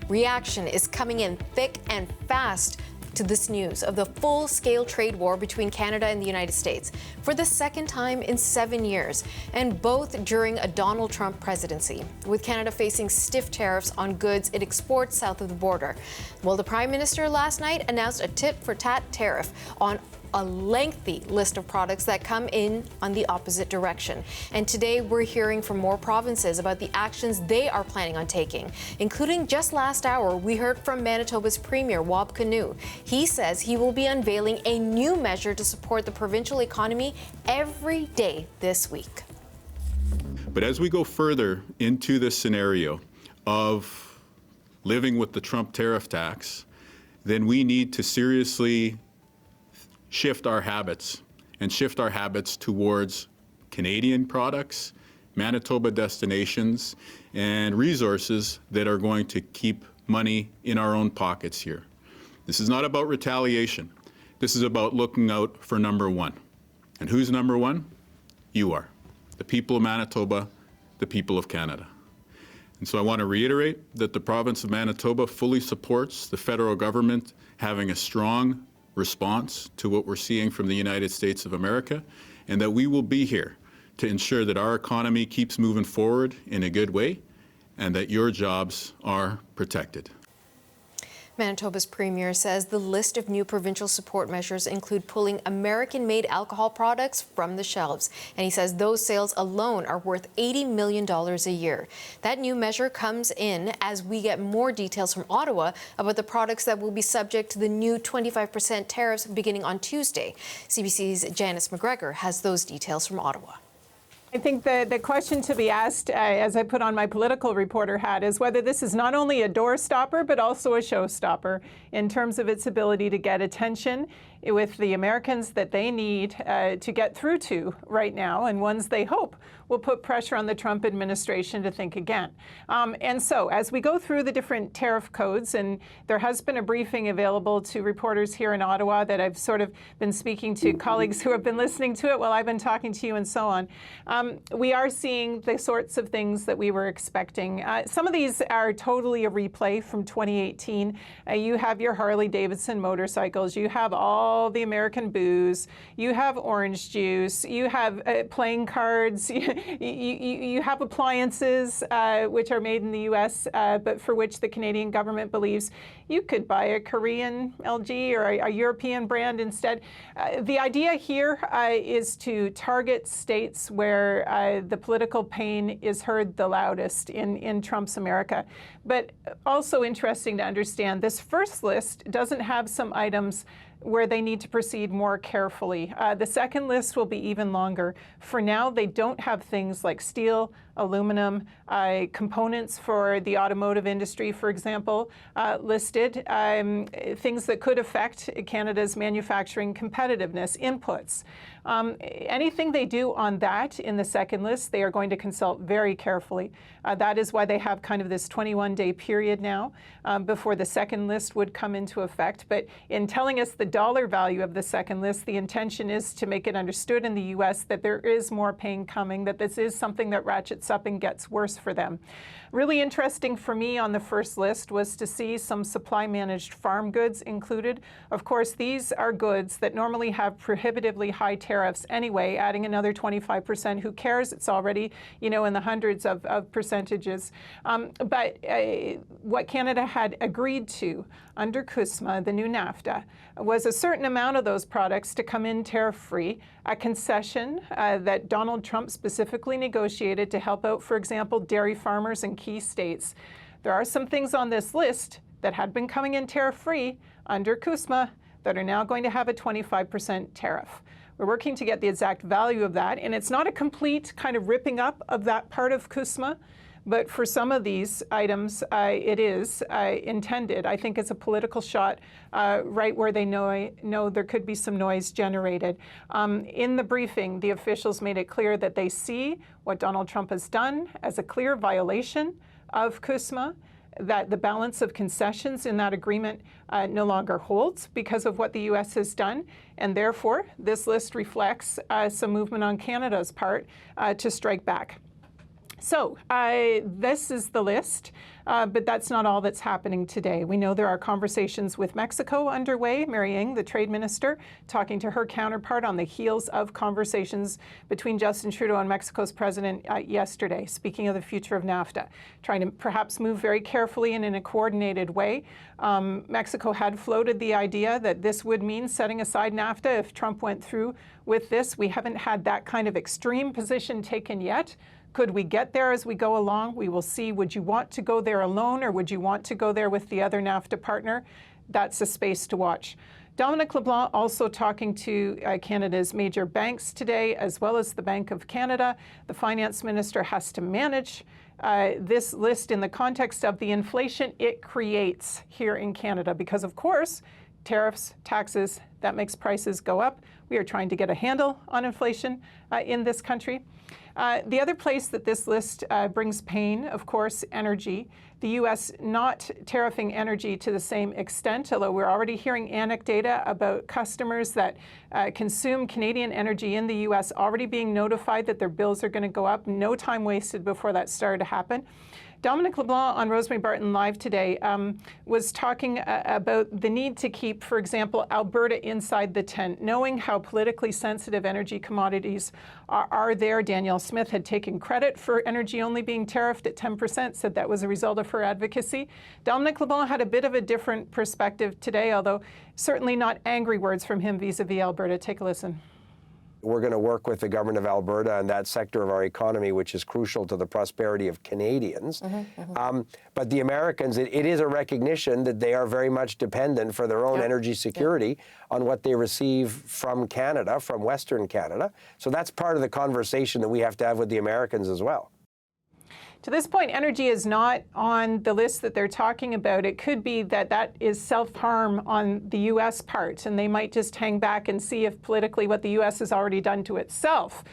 Reaction is coming in thick and fast to this news of the full-scale trade war between Canada and the United States for the second time in 7 years, and both during a Donald Trump presidency, with Canada facing stiff tariffs on goods it exports south of the border. Well, the Prime Minister last night announced a tit-for-tat tariff on a lengthy list of products that come in on the opposite direction. And today we're hearing from more provinces about the actions they are planning on taking, including just last hour we heard from Manitoba's Premier Wab Kinew. He says he will be unveiling a new measure to support the provincial economy every day this week. But as we go further into this scenario of living with the Trump tariff tax, then we need to seriously shift our habits towards Canadian products, Manitoba destinations, and resources that are going to keep money in our own pockets here. This is not about retaliation. This is about looking out for number one. And who's number one? You are. The people of Manitoba, the people of Canada. And so I want to reiterate that the province of Manitoba fully supports the federal government having a strong response to what we're seeing from the United States of America, and that we will be here to ensure that our economy keeps moving forward in a good way and that your jobs are protected. Manitoba's Premier says the list of new provincial support measures include pulling American-made alcohol products from the shelves. And he says those sales alone are worth $80 million a year. That new measure comes in as we get more details from Ottawa about the products that will be subject to the new 25% tariffs beginning on Tuesday. CBC's Janice McGregor has those details from Ottawa. I think the question to be asked, as I put on my political reporter hat, is whether this is not only a doorstopper, but also a showstopper in terms of its ability to get attention with the Americans that they need to get through to right now, and ones they hope will put pressure on the Trump administration to think again. And so as we go through the different tariff codes, and there has been a briefing available to reporters here in Ottawa that I've sort of been speaking to colleagues who have been listening to it while I've been talking to you and so on, we are seeing the sorts of things that we were expecting. Some of these are totally a replay from 2018. You have your Harley-Davidson motorcycles, you have all the American booze, you have orange juice, you have playing cards, you have appliances which are made in the U.S., but for which the Canadian government believes you could buy a Korean LG or a European brand instead. The idea here is to target states where the political pain is heard the loudest in Trump's America. But also interesting to understand, this first list doesn't have some items where they need to proceed more carefully. The second list will be even longer. For now, they don't have things like steel, aluminum, components for the automotive industry, for example, listed, things that could affect Canada's manufacturing competitiveness, inputs. Anything they do on that in the second list, they are going to consult very carefully. That is why they have kind of this 21-day period now before the second list would come into effect. But in telling us the dollar value of the second list, the intention is to make it understood in the U.S. that there is more pain coming, that this is something that ratchets up and gets worse for them. Really interesting for me on the first list was to see some supply-managed farm goods included. Of course, these are goods that normally have prohibitively high tariffs anyway, adding another 25%. Who cares? It's already, in the hundreds of percentages. But what Canada had agreed to under CUSMA, the new NAFTA, was a certain amount of those products to come in tariff-free, a concession that Donald Trump specifically negotiated to help out, for example, dairy farmers in key states. There are some things on this list that had been coming in tariff-free under CUSMA that are now going to have a 25% tariff. We're working to get the exact value of that, and it's not a complete kind of ripping up of that part of CUSMA, but for some of these items, it is intended. I think it's a political shot right where they know there could be some noise generated. In the briefing, the officials made it clear that they see what Donald Trump has done as a clear violation of CUSMA, that the balance of concessions in that agreement no longer holds because of what the U.S. has done, and therefore this list reflects some movement on Canada's part to strike back. So this is the list, but that's not all that's happening today. We know there are conversations with Mexico underway. Mary Ng, the trade minister, talking to her counterpart on the heels of conversations between Justin Trudeau and Mexico's president yesterday, speaking of the future of NAFTA, trying to perhaps move very carefully and in a coordinated way. Mexico had floated the idea that this would mean setting aside NAFTA if Trump went through with this. We haven't had that kind of extreme position taken yet. Could we get there as we go along? We will see. Would you want to go there alone, or would you want to go there with the other NAFTA partner? That's a space to watch. Dominic LeBlanc also talking to Canada's major banks today, as well as the Bank of Canada. The finance minister has to manage this list in the context of the inflation it creates here in Canada, because of course, tariffs, taxes, that makes prices go up. We are trying to get a handle on inflation in this country. The other place that this list brings pain, of course, energy. The U.S. not tariffing energy to the same extent, although we're already hearing anecdata about customers that consume Canadian energy in the U.S. already being notified that their bills are going to go up. No time wasted before that started to happen. Dominic LeBlanc on Rosemary Barton Live today was talking about the need to keep, for example, Alberta inside the tent, knowing how politically sensitive energy commodities are there. Danielle Smith had taken credit for energy only being tariffed at 10%, said that was a result of her advocacy. Dominic LeBlanc had a bit of a different perspective today, although certainly not angry words from him vis-a-vis Alberta. Take a listen. We're going to work with the government of Alberta and that sector of our economy, which is crucial to the prosperity of Canadians. But the Americans, it is a recognition that they are very much dependent for their own energy security on what they receive from Canada, from Western Canada. So that's part of the conversation that we have to have with the Americans as well. To this point, energy is not on the list that they're talking about. It could be that that is self-harm on the U.S. part, and they might just hang back and see if politically what the U.S. has already done to itself.